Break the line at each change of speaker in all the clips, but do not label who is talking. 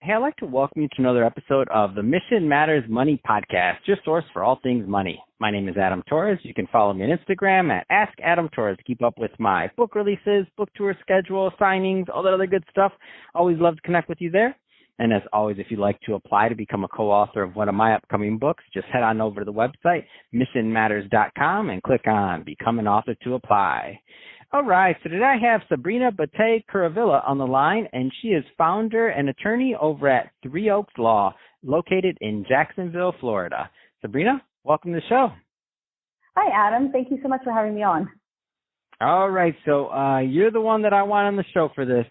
Hey, I'd like to welcome you to another episode of the Mission Matters Money Podcast, your source for all things money. My name is Adam Torres. You can follow me on Instagram at AskAdamTorres to keep up with my book releases, book tour schedule, signings, all that other good stuff. Always love to connect with you there. And as always, if you'd like to apply to become a co-author of one of my upcoming books, just head on over to the website, missionmatters.com, and click on Become an Author to apply. All right, so today I have Sabrina Bateh Kuruvilla on the line, and she is founder and attorney over at Three Oaks Law, located in Jacksonville, Florida. Sabrina, welcome to the show.
Hi, Adam. Thank you so much for having me on.
All right, so you're the one that I want on the show for this.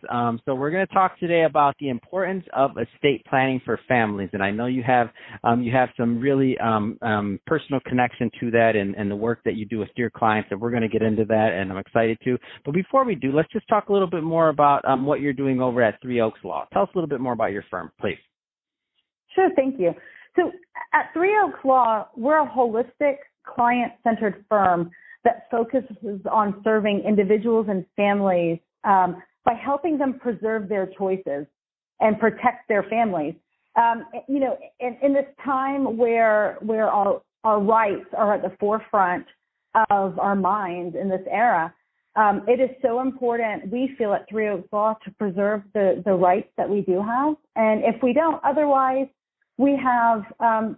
So we're going to talk today about the importance of estate planning for families, and I know you have some really personal connection to that and the work that you do with your clients, and we're going to get into that, and I'm excited to. But before we do, let's just talk a little bit more about what you're doing over at Three Oaks Law. Tell us a little bit more about your firm, please.
Sure, thank you. So at Three Oaks Law, we're a holistic, client-centered firm that focuses on serving individuals and families by helping them preserve their choices and protect their families. In this time where our rights are at the forefront of our minds in this era, it is so important, we feel at Three Oaks Law, to preserve the rights that we do have. And if we don't, otherwise, we have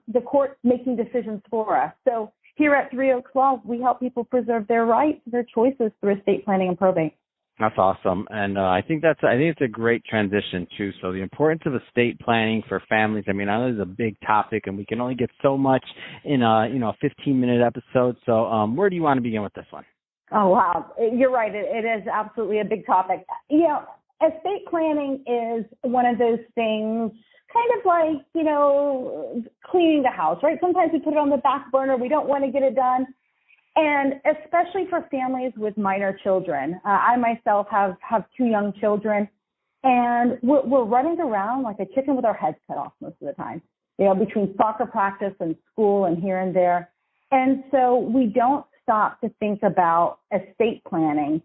the court making decisions for us. So here at Three Oaks Law, we help people preserve their rights, their choices through estate planning and probate.
That's awesome, and I think it's a great transition too. So the importance of estate planning for families. I mean, I know this is a big topic, and we can only get so much in a 15-minute episode. So where do you want to begin with this one?
Oh wow, you're right. It is absolutely a big topic. Estate planning is one of those things, kind of like, cleaning the house, right? Sometimes we put it on the back burner. We don't want to get it done. And especially for families with minor children. I myself have two young children, and we're running around like a chicken with our heads cut off most of the time, between soccer practice and school and here and there. And so we don't stop to think about estate planning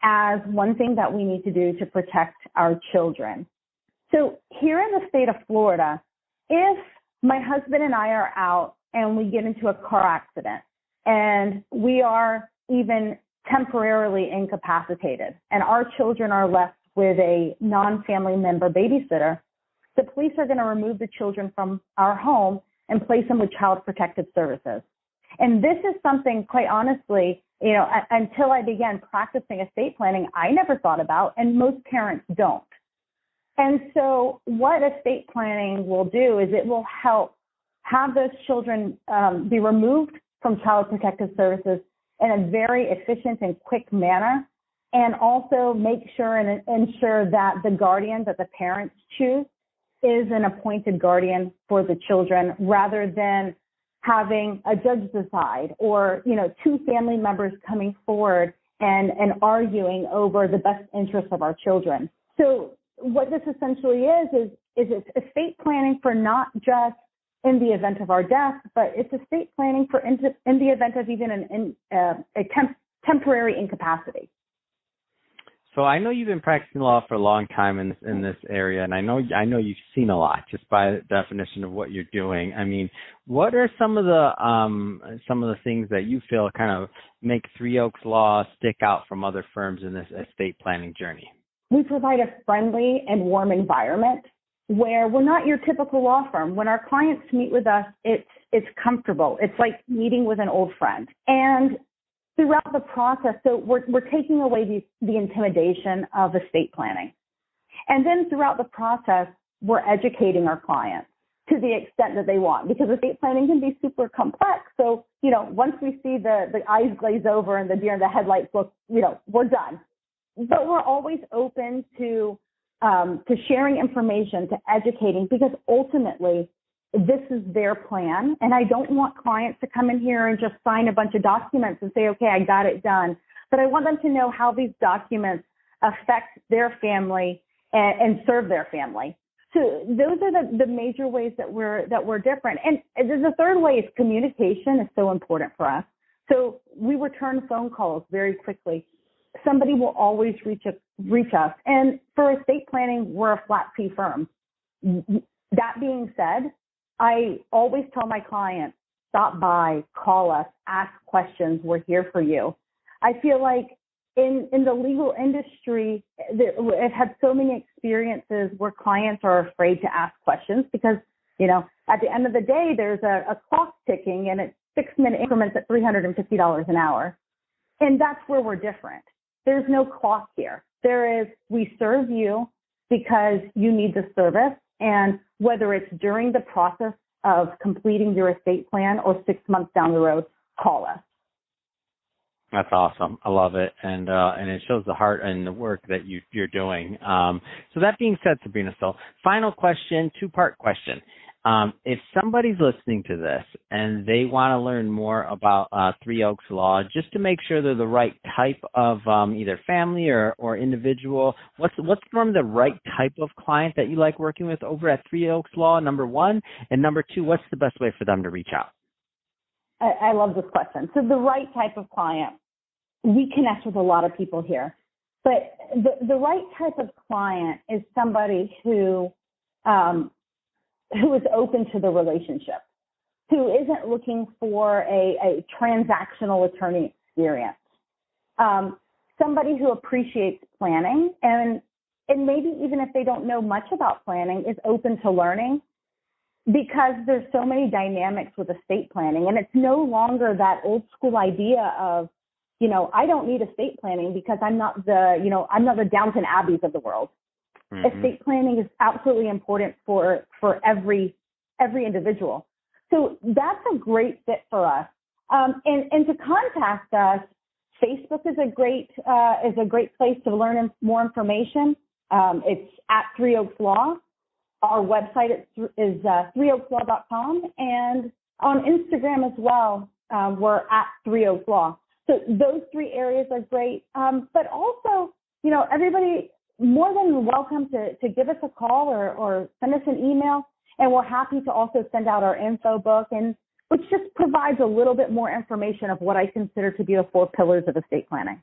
as one thing that we need to do to protect our children. So here in the state of Florida, if my husband and I are out and we get into a car accident and we are even temporarily incapacitated and our children are left with a non-family member babysitter, the police are going to remove the children from our home and place them with Child Protective Services. And this is something, quite honestly, until I began practicing estate planning, I never thought about, and most parents don't. And so what estate planning will do is it will help have those children be removed from Child Protective Services in a very efficient and quick manner, and also make sure and ensure that the guardian that the parents choose is an appointed guardian for the children, rather than having a judge decide or, two family members coming forward and arguing over the best interests of our children. So what this essentially is it's estate planning for not just in the event of our death, but it's estate planning for in the event of even a temporary incapacity.
So I know you've been practicing law for a long time in this area, and I know you've seen a lot just by the definition of what you're doing. I mean, what are some of the things that you feel kind of make Three Oaks Law stick out from other firms in this estate planning journey?
We provide a friendly and warm environment where we're not your typical law firm. When our clients meet with us, it's comfortable. It's like meeting with an old friend. And throughout the process, so we're taking away the intimidation of estate planning. And then throughout the process, we're educating our clients to the extent that they want, because estate planning can be super complex. So, once we see the eyes glaze over and the deer in the headlights look, we're done. But we're always open to sharing information, to educating, because ultimately this is their plan. And I don't want clients to come in here and just sign a bunch of documents and say, okay, I got it done. But I want them to know how these documents affect their family and serve their family. So those are the major ways that we're different. And the third way is communication is so important for us. So we return phone calls very quickly. Somebody will always reach us. And for estate planning, we're a flat fee firm. That being said, I always tell my clients, stop by, call us, ask questions. We're here for you. I feel like in the legal industry, I've had so many experiences where clients are afraid to ask questions because, at the end of the day, there's a clock ticking and it's 6-minute increments at $350 an hour. And that's where we're different. There's no clock here. There is, we serve you because you need the service. And whether it's during the process of completing your estate plan or 6 months down the road, call us.
That's awesome. I love it. And it shows the heart and the work that you're doing. So that being said, Sabrina, so final question, 2-part question. If somebody's listening to this and they want to learn more about Three Oaks Law, just to make sure they're the right type of either family or individual, what's normally the right type of client that you like working with over at Three Oaks Law, number one? And number two, what's the best way for them to reach out?
I love this question. So the right type of client, we connect with a lot of people here, but the right type of client is somebody who is open to the relationship, who isn't looking for a transactional attorney experience, somebody who appreciates planning and maybe even if they don't know much about planning is open to learning, because there's so many dynamics with estate planning, and it's no longer that old school idea of, I don't need estate planning because I'm not the Downton Abbeys of the world. Mm-hmm. Estate planning is absolutely important for every individual. So that's a great fit for us. And to contact us, Facebook is a great place to learn more information. It's at Three Oaks Law. Our website is threeoakslaw.com, and on Instagram as well, we're at Three Oaks Law. So those 3 areas are great. But also, everybody more than welcome to give us a call or send us an email, and we're happy to also send out our info book, and which just provides a little bit more information of what I consider to be the 4 pillars of estate planning.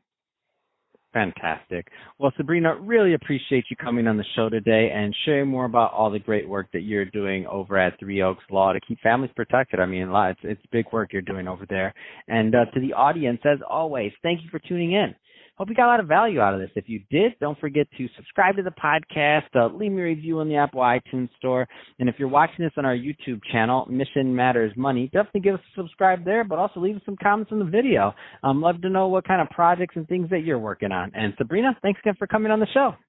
Fantastic. Well, Sabrina, really appreciate you coming on the show today and sharing more about all the great work that you're doing over at Three Oaks Law to keep families protected. I mean, it's big work you're doing over there. And to the audience, as always, thank you for tuning in. Hope you got a lot of value out of this. If you did, don't forget to subscribe to the podcast, leave me a review in the Apple iTunes store. And if you're watching this on our YouTube channel, Mission Matters Money, definitely give us a subscribe there, but also leave us some comments in the video. Love to know what kind of projects and things that you're working on. And Sabrina, thanks again for coming on the show.